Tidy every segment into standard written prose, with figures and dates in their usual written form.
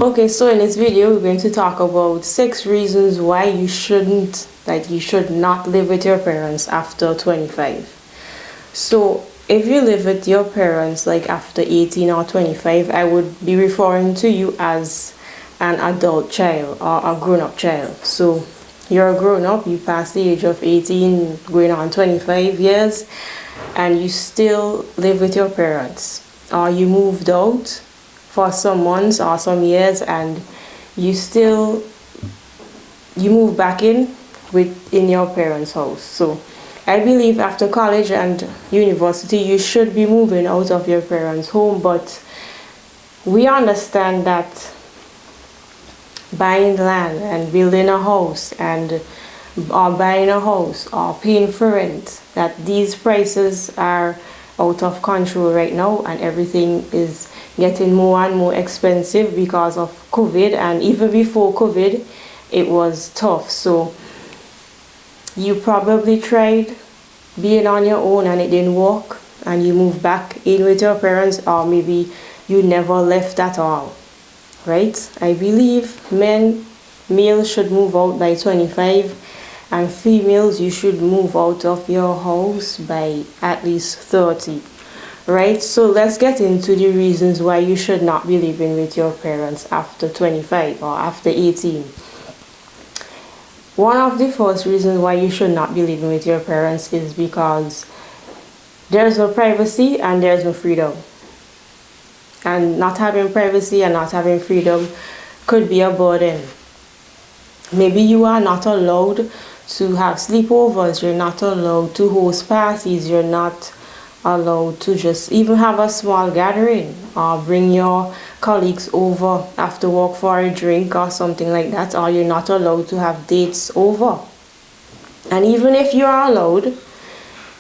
Okay, so in this video, we're going to talk about 6 reasons why you should not live with your parents after 25. So, if you live with your parents like after 18 or 25, I would be referring to you as an adult child or a grown-up child. So, you're a grown-up, you pass the age of 18, going on 25 years, and you still live with your parents, or you moved out for some months or some years, and you still you move back in your parents' house. So I believe after college and university you should be moving out of your parents' home, but we understand that buying land and building a house and or buying a house or paying for rent, that these prices are out of control right now, and everything is getting more and more expensive because of COVID. And even before COVID, it was tough. So you probably tried being on your own and it didn't work, and you moved back in with your parents, or maybe you never left at all, right? I believe males should move out by 25, and females, you should move out of your house by at least 30, right? So let's get into the reasons why you should not be living with your parents after 25 or after 18. One of the first reasons why you should not be living with your parents is because there's no privacy and there's no freedom. And not having privacy and not having freedom could be a burden. Maybe you are not allowed to have sleepovers, you're not allowed to host parties, you're not allowed to just even have a small gathering or bring your colleagues over after work for a drink or something like that, or you're not allowed to have dates over. And even if you are allowed,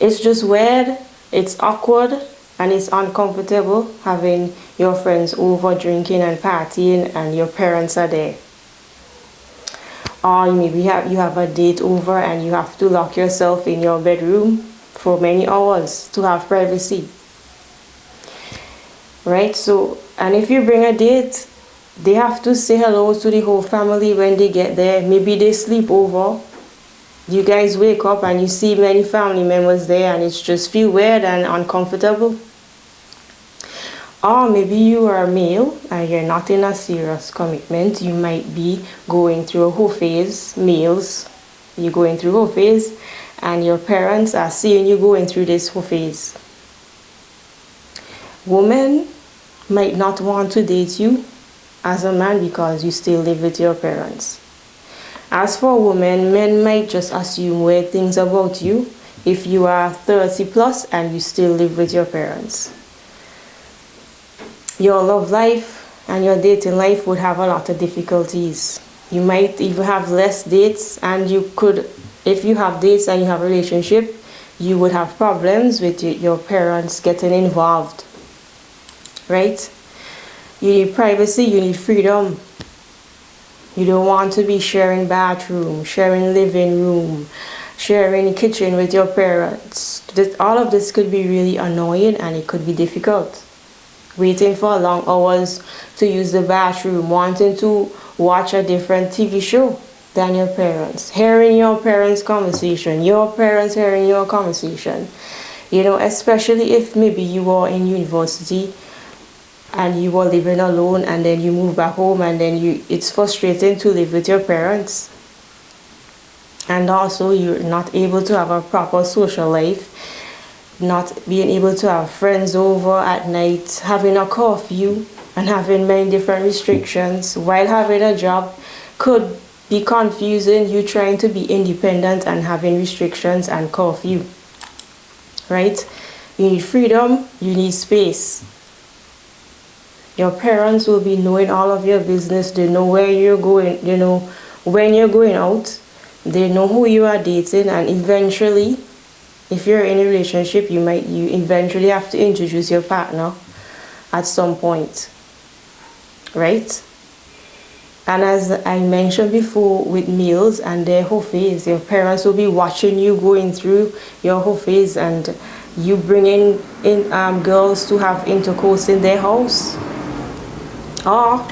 it's just weird, it's awkward, and it's uncomfortable having your friends over drinking and partying and your parents are there. Or maybe you have a date over and you have to lock yourself in your bedroom for many hours to have privacy, right? So, and if you bring a date, they have to say hello to the whole family when they get there. Maybe they sleep over, you guys wake up and you see many family members there, and it's just feel weird and uncomfortable. Or maybe you are a male and you're not in a serious commitment. You might be going through a whole phase. Males, you're going through a whole phase, and your parents are seeing you going through this whole phase. Women might not want to date you as a man because you still live with your parents. As for women, men might just assume weird things about you if you are 30 plus and you still live with your parents. Your love life and your dating life would have a lot of difficulties. You might even have less dates, and you could, if you have dates and you have a relationship, you would have problems with your parents getting involved, right? You need privacy, you need freedom. You don't want to be sharing bathroom, sharing living room, sharing kitchen with your parents. All of this could be really annoying and it could be difficult. Waiting for long hours to use the bathroom, wanting to watch a different TV show than your parents, hearing your parents' conversation, your parents hearing your conversation. You know, especially if maybe you are in university and you are living alone and then you move back home, and then it's frustrating to live with your parents. And also you're not able to have a proper social life, not being able to have friends over at night, having a curfew and having many different restrictions while having a job could be confusing. You trying to be independent and having restrictions and curfew, right? You need freedom, you need space. Your parents will be knowing all of your business. They know where you're going, you know when you're going out, they know who you are dating, and eventually, if you're in a relationship, you eventually have to introduce your partner at some point, right? And as I mentioned before, with males and their whole phase, your parents will be watching you going through your whole phase, and you bringing in girls to have intercourse in their house. Or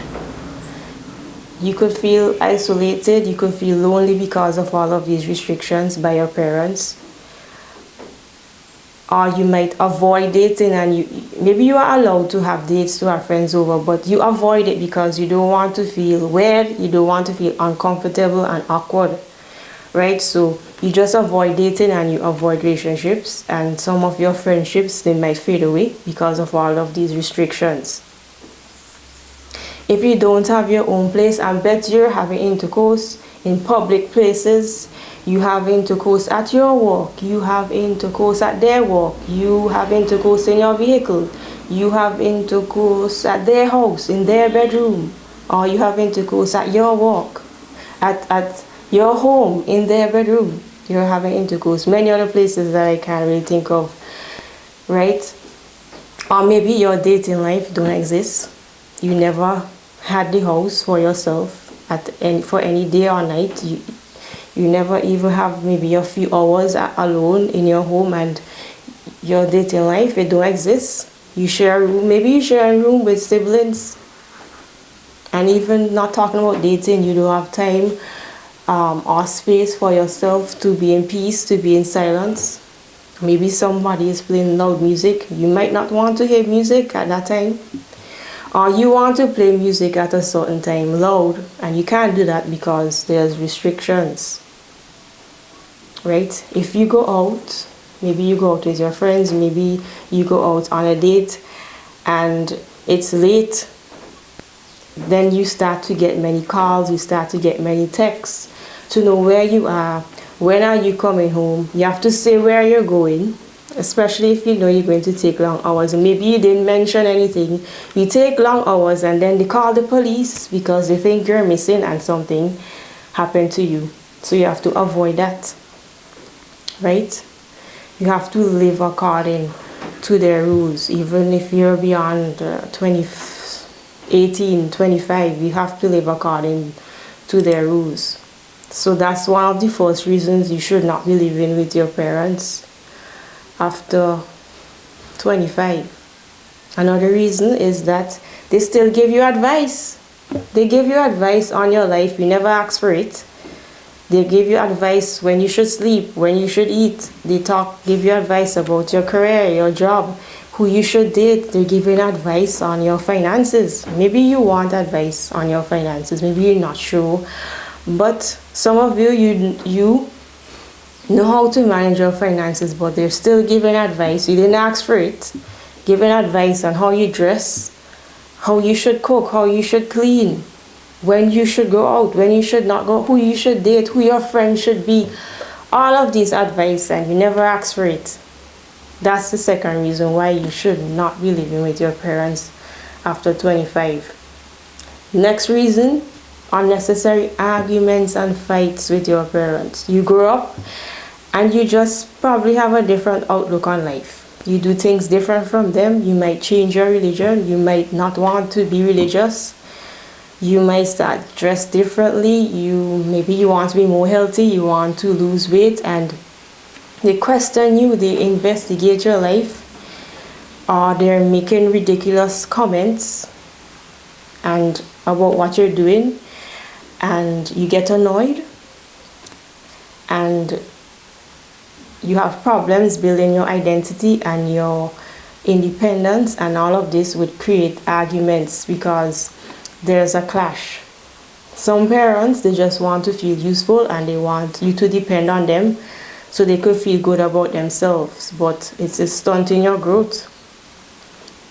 You could feel isolated, you could feel lonely because of all of these restrictions by your parents. Or you might avoid dating, and maybe you are allowed to have dates, to have friends over, but you avoid it because you don't want to feel weird, you don't want to feel uncomfortable and awkward, right? So you just avoid dating and you avoid relationships, and some of your friendships, they might fade away because of all of these restrictions. If you don't have your own place, I bet you're having intercourse in public places. You have intercourse at your work, you have intercourse at their work, you have intercourse in your vehicle, you have intercourse at their house, in their bedroom, or you have intercourse at your work, at your home, in their bedroom. You're having intercourse. Many other places that I can't really think of, right? Or maybe your dating life don't exist. You never had the house for yourself for any day or night. You never even have maybe a few hours alone in your home, and your dating life, it don't exist. You share a room, maybe you share a room with siblings, and even not talking about dating, you don't have time or space for yourself to be in peace, to be in silence. Maybe somebody is playing loud music. You might not want to hear music at that time. Or you want to play music at a certain time loud, and you can't do that because there's restrictions. Right? If you go out, maybe you go out with your friends, maybe you go out on a date and it's late, then you start to get many calls, you start to get many texts to know where you are, when are you coming home. You have to say where you're going, especially if you know you're going to take long hours. Maybe you didn't mention anything. You take long hours and then they call the police because they think you're missing and something happened to you. So you have to avoid that. Right? You have to live according to their rules. Even if you're beyond 18, 25, you have to live according to their rules. So that's one of the first reasons you should not be living with your parents after 25. Another reason is that they still give you advice. They give you advice on your life. You never ask for it. They give you advice when you should sleep, when you should eat. They give you advice about your career, your job, who you should date. They're giving advice on your finances. Maybe you want advice on your finances. Maybe you're not sure. But some of you know how to manage your finances, but they're still giving advice. You didn't ask for it. Giving advice on how you dress, how you should cook, how you should clean, when you should go out, when you should not go, who you should date, who your friends should be. All of these advice, and you never ask for it. That's the second reason why you should not be living with your parents after 25. Next reason, unnecessary arguments and fights with your parents. You grow up and you just probably have a different outlook on life. You do things different from them. You might change your religion. You might not want to be religious. You might start dress differently. Maybe you want to be more healthy. You want to lose weight, and they question you. They investigate your life, or they're making ridiculous comments and about what you're doing, and you get annoyed, and you have problems building your identity and your independence, and all of this would create arguments because there's a clash. Some parents, they just want to feel useful and they want you to depend on them so they could feel good about themselves, but it's stunting your growth.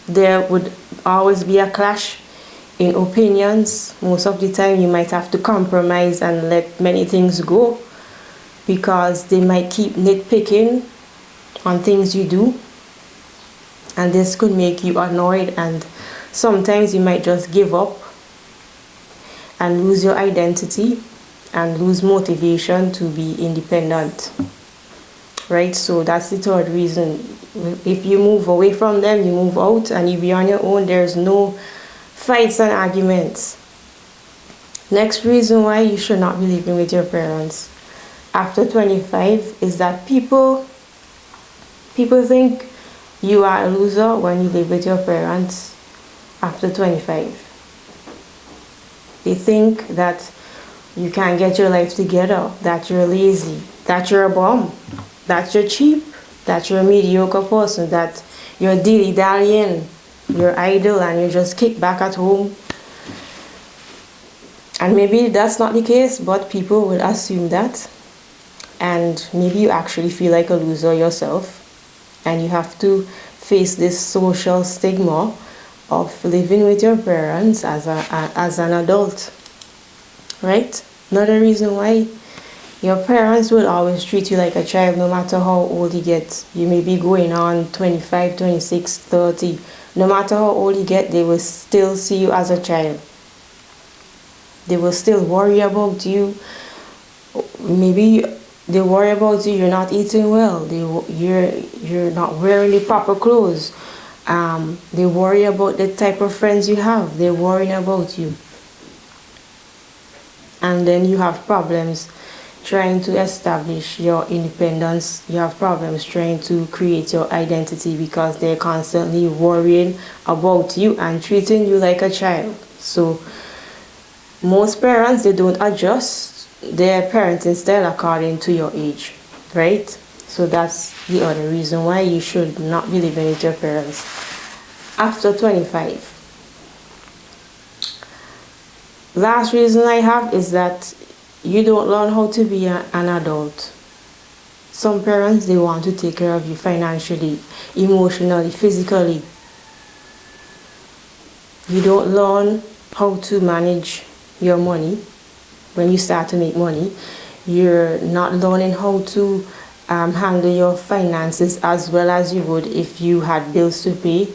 There would always be a clash in opinions. Most of the time you might have to compromise and let many things go because they might keep nitpicking on things you do, and this could make you annoyed, and sometimes you might just give up and lose your identity and lose motivation to be independent. Right? So that's the third reason. If you move away from them, you move out and you be on your own, there's no fights and arguments. Next reason why you should not be living with your parents after 25 is that people think you are a loser when you live with your parents after 25. They think that you can't get your life together, that you're lazy, that you're a bum, that you're cheap, that you're a mediocre person, that you're dilly-dallying, you're idle, and you just kick back at home. And maybe that's not the case, but people would assume that. And maybe you actually feel like a loser yourself, and you have to face this social stigma of living with your parents as an adult, right? Another reason why your parents will always treat you like a child no matter how old you get. You may be going on 25, 26, 30. No matter how old you get, they will still see you as a child. They will still worry about you. Maybe they worry about you, you're not eating well, you're not wearing the proper clothes. They worry about the type of friends you have. They're worrying about you. And then you have problems trying to establish your independence. You have problems trying to create your identity because they're constantly worrying about you and treating you like a child. So most parents, they don't adjust their parenting style according to your age, right? So that's the other reason why you should not be living with your parents after 25. Last reason I have is that you don't learn how to be an adult. Some parents, they want to take care of you financially, emotionally, physically. You don't learn how to manage your money. When you start to make money, you're not learning how to handle your finances as well as you would if you had bills to pay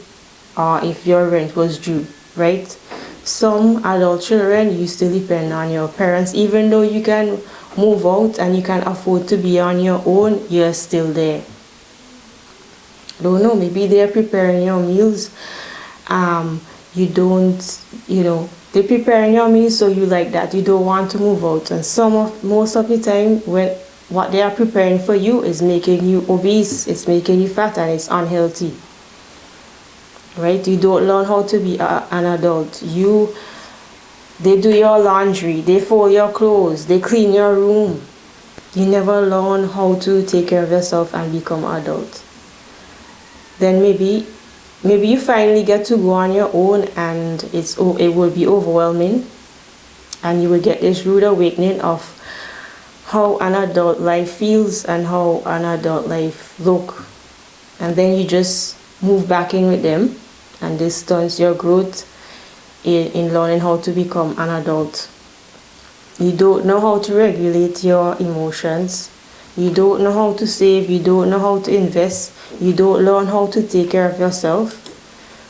or if your rent was due, right? Some adult children, you still depend on your parents. Even though you can move out and you can afford to be on your own, you're still there. Don't know, maybe they're preparing your meals. You don't, they're preparing your meals, so you like that. You don't want to move out. And most of the time, when what they are preparing for you is making you obese, it's making you fat, and it's unhealthy. Right? You don't learn how to be an adult. They do your laundry, they fold your clothes, they clean your room. You never learn how to take care of yourself and become adult. Then maybe you finally get to go on your own, and it will be overwhelming, and you will get this rude awakening of how an adult life feels and how an adult life look. And then you just move back in with them, and this stunts your growth in learning how to become an adult. You don't know how to regulate your emotions. You don't know how to save. You don't know how to invest. You don't learn how to take care of yourself.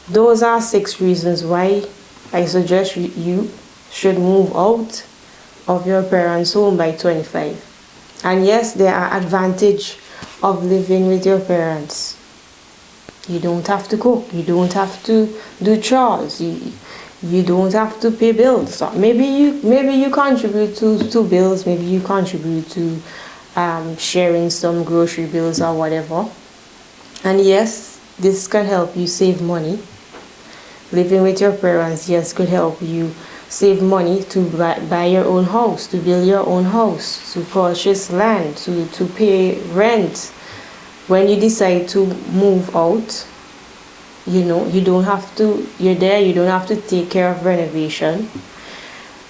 Those are 6 reasons why I suggest you should move out of your parents' home by 25. And yes, there are advantages of living with your parents. You don't have to cook. You don't have to do chores. You don't have to pay bills. So maybe you contribute to bills. Maybe you contribute to sharing some grocery bills or whatever. And yes, this can help you save money. Living with your parents, yes, could help you save money to buy your own house, to build your own house, to purchase land, to pay rent. When you decide to move out, you don't have to, you're there, you don't have to take care of renovation.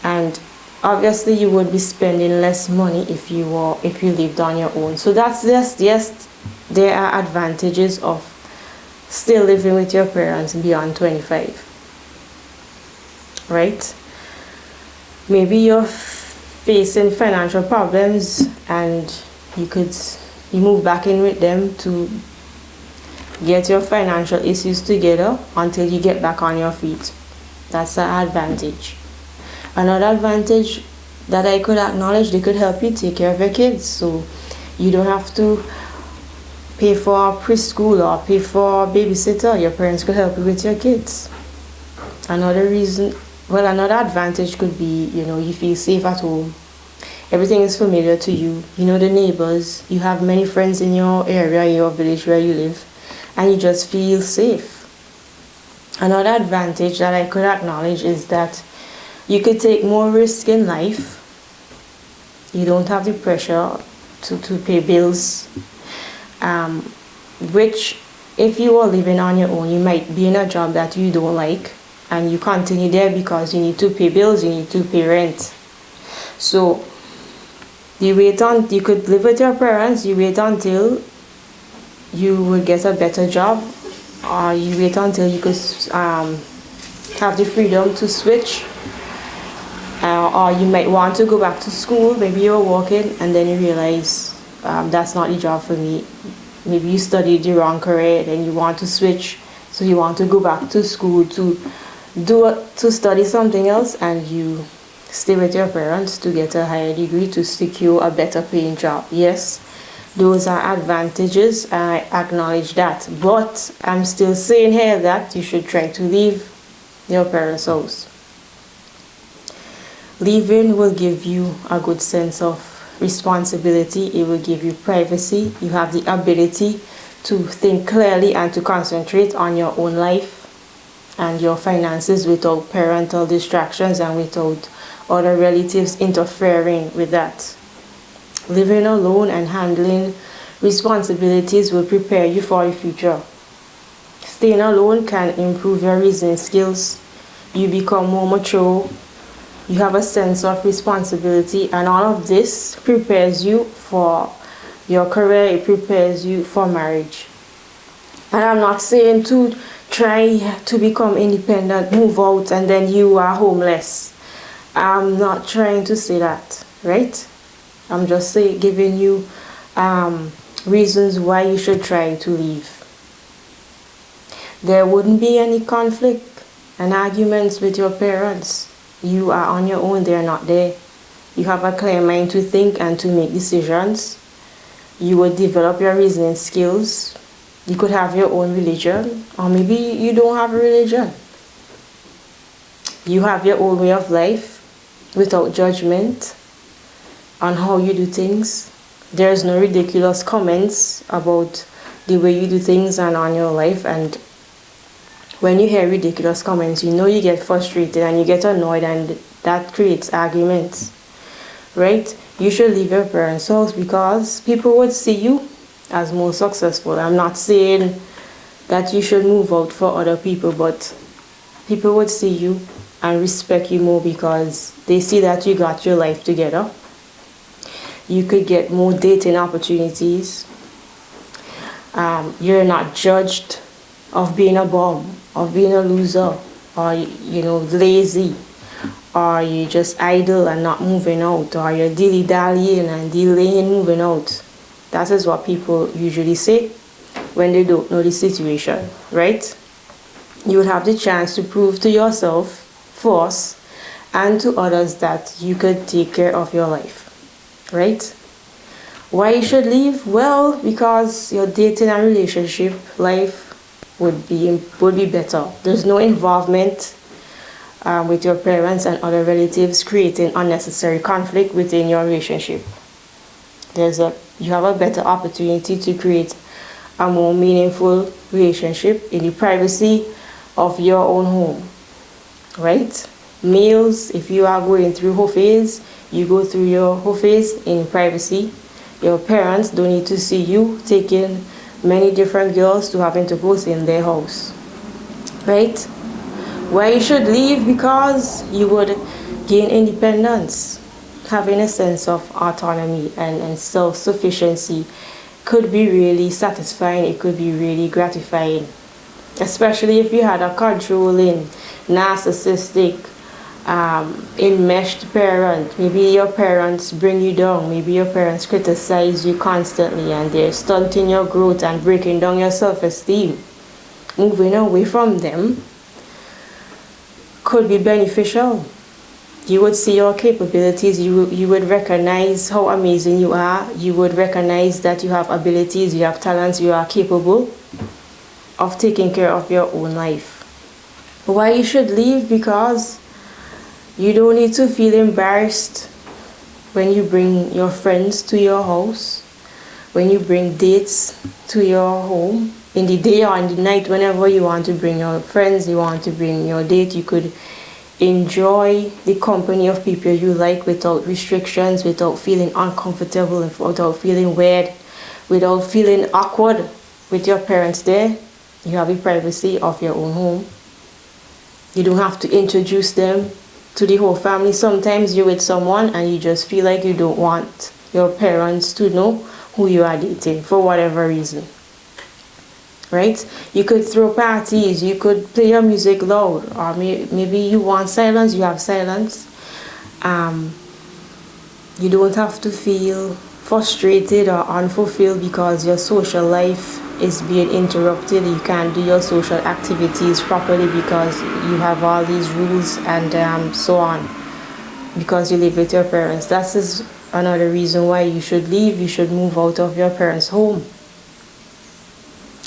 And obviously you would be spending less money if you lived on your own. So that's just, yes, there are advantages of still living with your parents beyond 25. Right? Maybe you're facing financial problems and you move back in with them to get your financial issues together until you get back on your feet. That's an advantage. Another advantage that I could acknowledge, they could help you take care of your kids. So you don't have to pay for preschool or pay for a babysitter. Your parents could help you with your kids. Another advantage could be, you feel safe at home. Everything is familiar to you. You know the neighbors. You have many friends in your area, your village where you live, and you just feel safe. Another advantage that I could acknowledge is that You could take more risk in life. You don't have the pressure to pay bills, which if you are living on your own, you might be in a job that you don't like and you continue there because you need to pay bills, you need to pay rent. So you could live with your parents, you wait until you would get a better job, or you wait until you could have the freedom to switch, or you might want to go back to school. Maybe you're working and then you realize that's not the job for me. Maybe you studied the wrong career and you want to switch, so you want to go back to school to study something else, and you stay with your parents to get a higher degree to secure a better paying job. Yes, those are advantages, and I acknowledge that, but I'm still saying here that you should try to leave your parents' house. Leaving will give you a good sense of responsibility. It will give you privacy. You have the ability to think clearly and to concentrate on your own life and your finances without parental distractions and without other relatives interfering with that. Living alone and handling responsibilities will prepare you for the future. Staying alone can improve your reasoning skills. You become more mature. You have a sense of responsibility, and all of this prepares you for your career. It prepares you for marriage. And I'm not saying to try to become independent, move out, and then you are homeless. I'm not trying to say that, right? I'm just giving you reasons why you should try to leave. There wouldn't be any conflict and arguments with your parents. You are on your own, they're not there. You have a clear mind to think and to make decisions. You will develop your reasoning skills. You could have your own religion, or maybe you don't have a religion. You have your own way of life without judgment on how you do things. There's no ridiculous comments about the way you do things and on your life. And when you hear ridiculous comments, you know you get frustrated and you get annoyed, and that creates arguments, right? You should leave your parents' house because people would see you as more successful. I'm not saying that you should move out for other people, but people would see you and respect you more because they see that you got your life together. You could get more dating opportunities. You're not judged of being a bum, of being a loser, or lazy, or you just idle and not moving out, or you're dilly-dallying and delaying moving out. That is what people usually say when they don't know the situation, right? You would have the chance to prove to yourself, first, and to others that you could take care of your life, right? Why you should leave? Well, because your dating and relationship life would be better. There's no involvement with your parents and other relatives creating unnecessary conflict within your relationship. You have a better opportunity to create a more meaningful relationship in the privacy of your own home, right? Males, if you are going through whole phase, you go through your whole phase in privacy. Your parents don't need to see you taking many different girls to have intercourse in their house, right? Why you should leave? Because you would gain independence. Having a sense of autonomy and self-sufficiency could be really satisfying. It could be really gratifying, especially if you had a controlling, narcissistic, enmeshed parent. Maybe your parents bring you down. Maybe your parents criticize you constantly and they're stunting your growth and breaking down your self-esteem. Moving away from them could be beneficial. You would see your capabilities. You would recognize how amazing you are. You would recognize that you have abilities, you have talents, you are capable of taking care of your own life. Why you should leave? Because you don't need to feel embarrassed when you bring your friends to your house, when you bring dates to your home, in the day or in the night, whenever you want to bring your friends, you want to bring your date, you could enjoy the company of people you like without restrictions, without feeling uncomfortable, without feeling weird, without feeling awkward with your parents there. You have the privacy of your own home. You don't have to introduce them to the whole family. Sometimes you're with someone and you just feel like you don't want your parents to know who you are dating for whatever reason. Right? You could throw parties, you could play your music loud, or maybe you want silence, you have silence. You don't have to feel frustrated or unfulfilled because your social life is being interrupted. You can't do your social activities properly because you have all these rules and so on, because you live with your parents. That is another reason why you should leave. You should move out of your parents' home.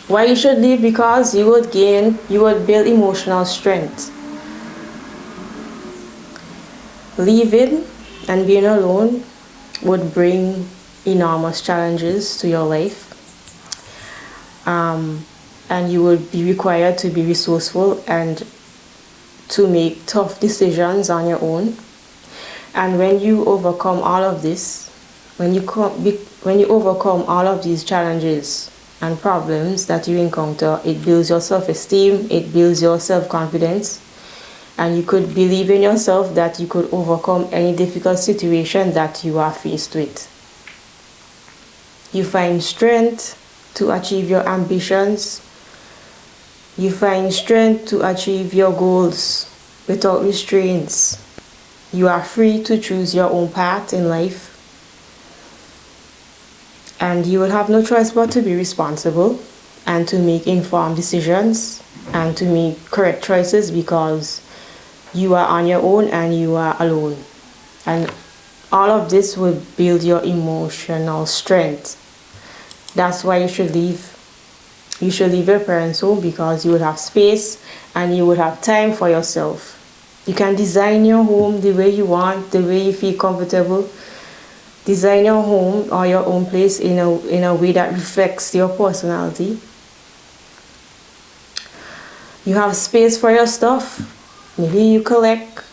Why you should leave? Because you would build emotional strength. Leaving and being alone would bring enormous challenges to your life. And you would be required to be resourceful and to make tough decisions on your own. And when you overcome all of this, when you overcome all of these challenges and problems that you encounter, it builds your self-esteem, it builds your self-confidence, and you could believe in yourself that you could overcome any difficult situation that you are faced with. You find strength to achieve your ambitions. You find strength to achieve your goals without restraints. You are free to choose your own path in life. And you will have no choice but to be responsible and to make informed decisions and to make correct choices, because you are on your own and you are alone. And all of this will build your emotional strength. That's why you should leave. You should leave your parents' home, because you will have space and you will have time for yourself. You can design your home the way you want, the way you feel comfortable. Design your home or your own place in a way that reflects your personality. You have space for your stuff. Maybe you collect,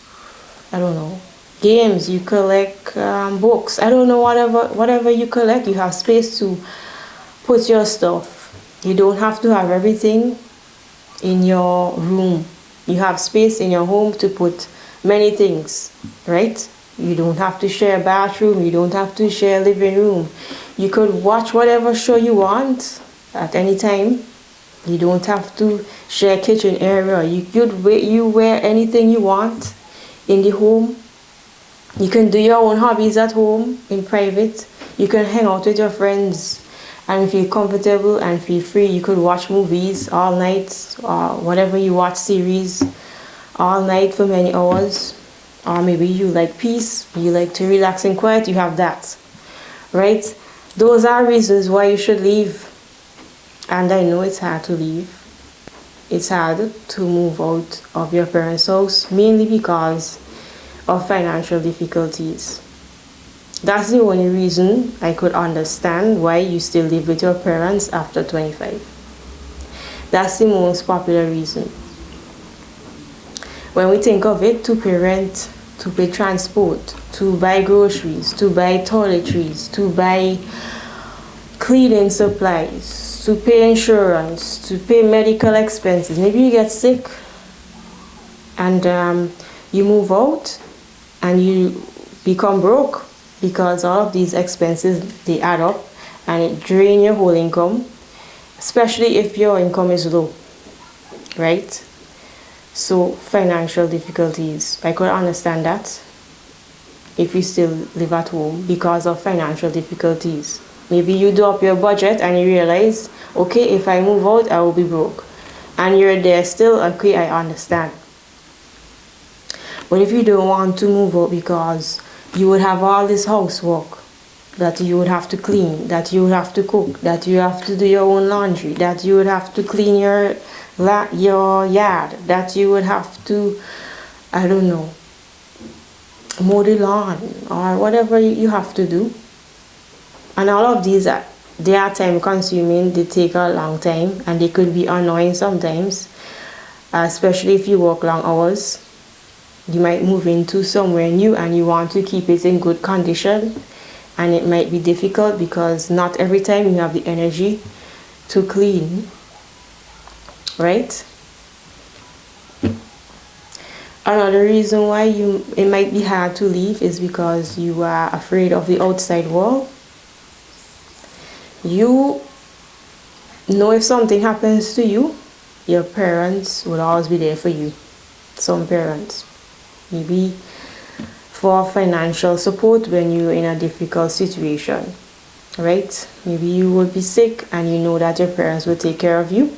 I don't know, games, you collect books. I don't know, whatever you collect, you have space to put your stuff. You don't have to have everything in your room. You have space in your home to put many things, right? You don't have to share a bathroom. You don't have to share a living room. You could watch whatever show you want at any time. You don't have to share a kitchen area. You wear anything you want in the home. You can do your own hobbies at home in private. You can hang out with your friends and feel comfortable and feel free. You could watch movies all night, or whatever you watch, series all night for many hours. Or maybe you like peace, you like to relax and quiet, you have that, right? Those are reasons why you should leave. And I know it's hard to leave. It's hard to move out of your parents' house, mainly because of financial difficulties. That's the only reason I could understand why you still live with your parents after 25. That's the most popular reason. When we think of it, to parent, to pay transport, to buy groceries, to buy toiletries, to buy cleaning supplies, to pay insurance, to pay medical expenses. Maybe you get sick and you move out and you become broke, because all of these expenses, they add up and it drain your whole income, especially if your income is low, right? So financial difficulties, I could understand that if you still live at home because of financial difficulties. Maybe you do up your budget and you realize, okay, if I move out, I will be broke. And you're there still, okay, I understand. But if you don't want to move out because you would have all this housework that you would have to clean, that you would have to cook, that you have to do your own laundry, that you would have to clean your yard, that you would have to, I don't know, mow the lawn or whatever you have to do. And all of these, they are time consuming, they take a long time, and they could be annoying sometimes, especially if you work long hours. You might move into somewhere new and you want to keep it in good condition, and it might be difficult because not every time you have the energy to clean, right? Another reason why it might be hard to leave is because you are afraid of the outside world. You know if something happens to you, your parents will always be there for you. Some parents, maybe for financial support when you're in a difficult situation, right? Maybe you will be sick and you know that your parents will take care of you.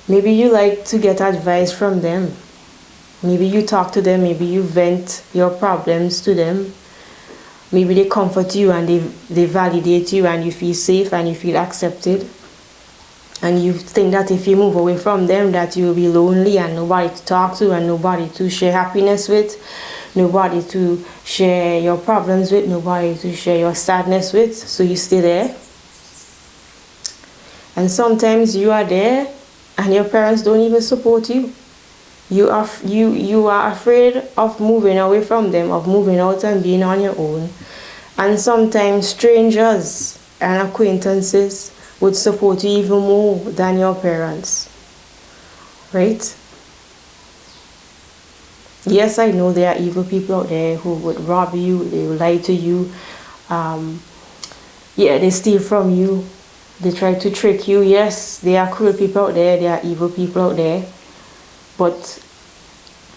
Maybe you like to get advice from them. Maybe you talk to them, maybe you vent your problems to them. Maybe they comfort you and they validate you and you feel safe and you feel accepted. And you think that if you move away from them that you will be lonely and nobody to talk to and nobody to share happiness with, nobody to share your problems with, nobody to share your sadness with, so you stay there. And sometimes you are there and your parents don't even support you. You are afraid of moving away from them, of moving out and being on your own. And sometimes strangers and acquaintances would support you even more than your parents, right? Yes, I know there are evil people out there who would rob you, they will lie to you, they steal from you, they try to trick you. Yes, there are cruel people out there, there are evil people out there, but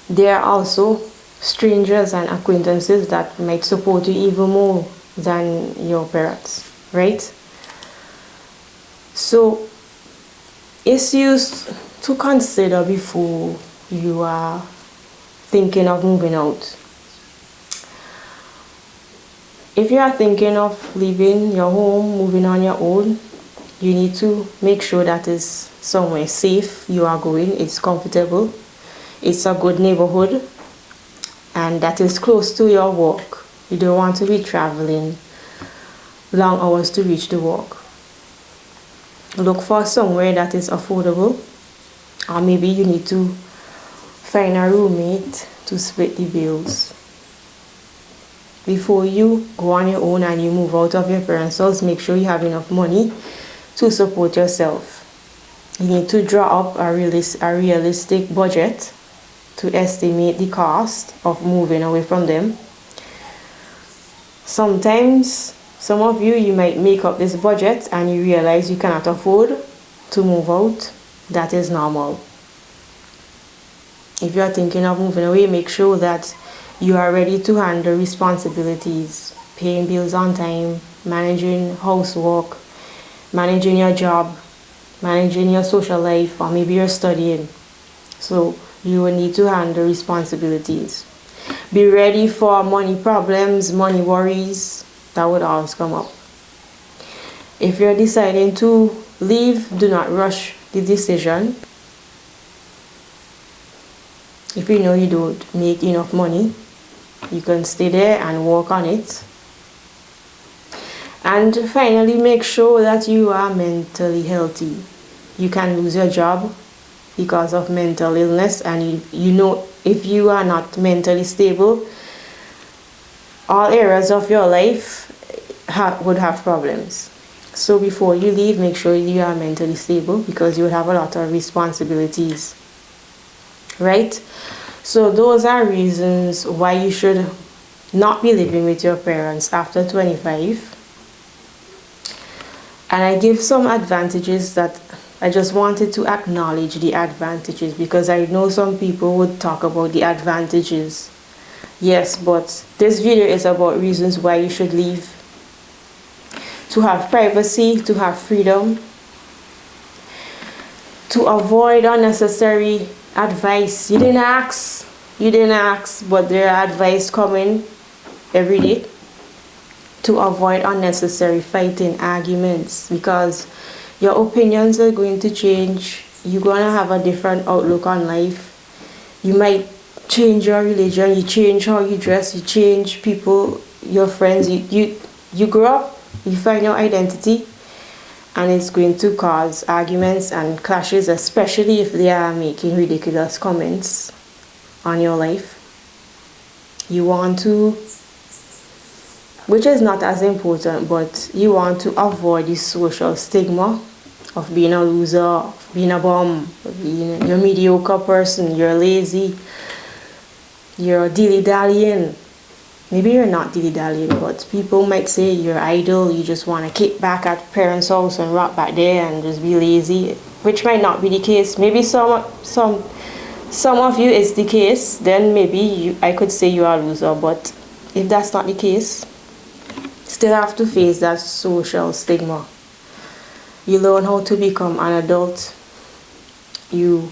there are also strangers and acquaintances that might support you even more than your parents, right? So it's used to consider before you are thinking of moving out. If you are thinking of leaving your home, moving on your own, you need to make sure that it's somewhere safe you are going, it's comfortable, it's a good neighborhood, and that is close to your work. You don't want to be traveling long hours to reach the work. Look for somewhere that is affordable, or maybe you need to find a roommate to split the bills. Before you go on your own and you move out of your parents' house, make sure you have enough money to support yourself. You need to draw up a realistic budget to estimate the cost of moving away from them. Sometimes, some of you might make up this budget and you realize you cannot afford to move out. That is normal. If you are thinking of moving away, make sure that you are ready to handle responsibilities, paying bills on time, managing housework, managing your job, managing your social life, or maybe you're studying. So you will need to handle responsibilities. Be ready for money problems, money worries that would always come up. If you're deciding to leave, do not rush the decision. If you know you don't make enough money, you can stay there and work on it. And finally, make sure that you are mentally healthy. You can lose your job because of mental illness, and you know if you are not mentally stable, all areas of your life would have problems. So before you leave, make sure you are mentally stable because you will have a lot of responsibilities, right? So those are reasons why you should not be living with your parents after 25. And I give some advantages that I just wanted to acknowledge the advantages, because I know some people would talk about the advantages. Yes, but this video is about reasons why you should leave. To have privacy, to have freedom, to avoid unnecessary advice. You didn't ask, but there are advice coming every day. To avoid unnecessary fighting, arguments, because your opinions are going to change. You're going to have a different outlook on life. You might change your religion, you change how you dress, you change people, your friends. You grow up, you find your identity, and it's going to cause arguments and clashes, especially if they are making ridiculous comments. on your life. You want to, which is not as important, but you want to avoid the social stigma of being a loser, of being a bum, you're a mediocre person, you're lazy, you're dilly-dallying. Maybe you're not dilly-dallying, but people might say you're idle, you just want to kick back at parents' house and rock back there and just be lazy, which might not be the case. Maybe some of you is the case, then maybe I could say you are a loser, but if that's not the case, still have to face that social stigma. You learn how to become an adult. You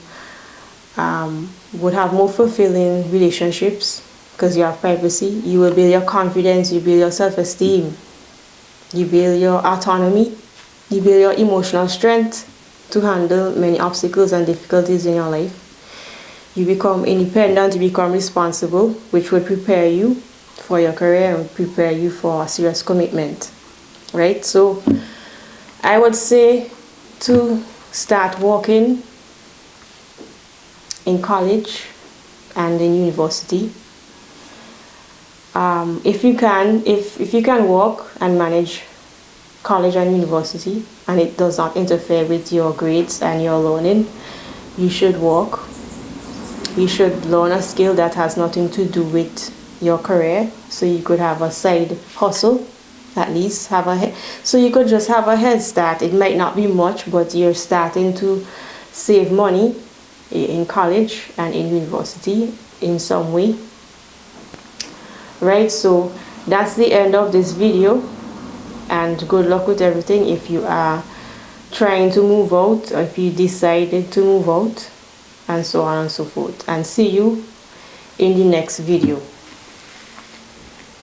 would have more fulfilling relationships because you have privacy. You will build your confidence, you build your self-esteem, you build your autonomy, you build your emotional strength to handle many obstacles and difficulties in your life. You become independent, you become responsible, which will prepare you for your career and prepare you for a serious commitment, right? So I would say to start working in college and in university. If you can work and manage college and university and it does not interfere with your grades and your learning, you should work. You should learn a skill that has nothing to do with your career, so you could have a side hustle, at least so you could just have a head start. It might not be much, but you're starting to save money in college and in university in some way, right? So that's the end of this video, and good luck with everything if you are trying to move out or if you decided to move out, and so on and so forth. And see you in the next video.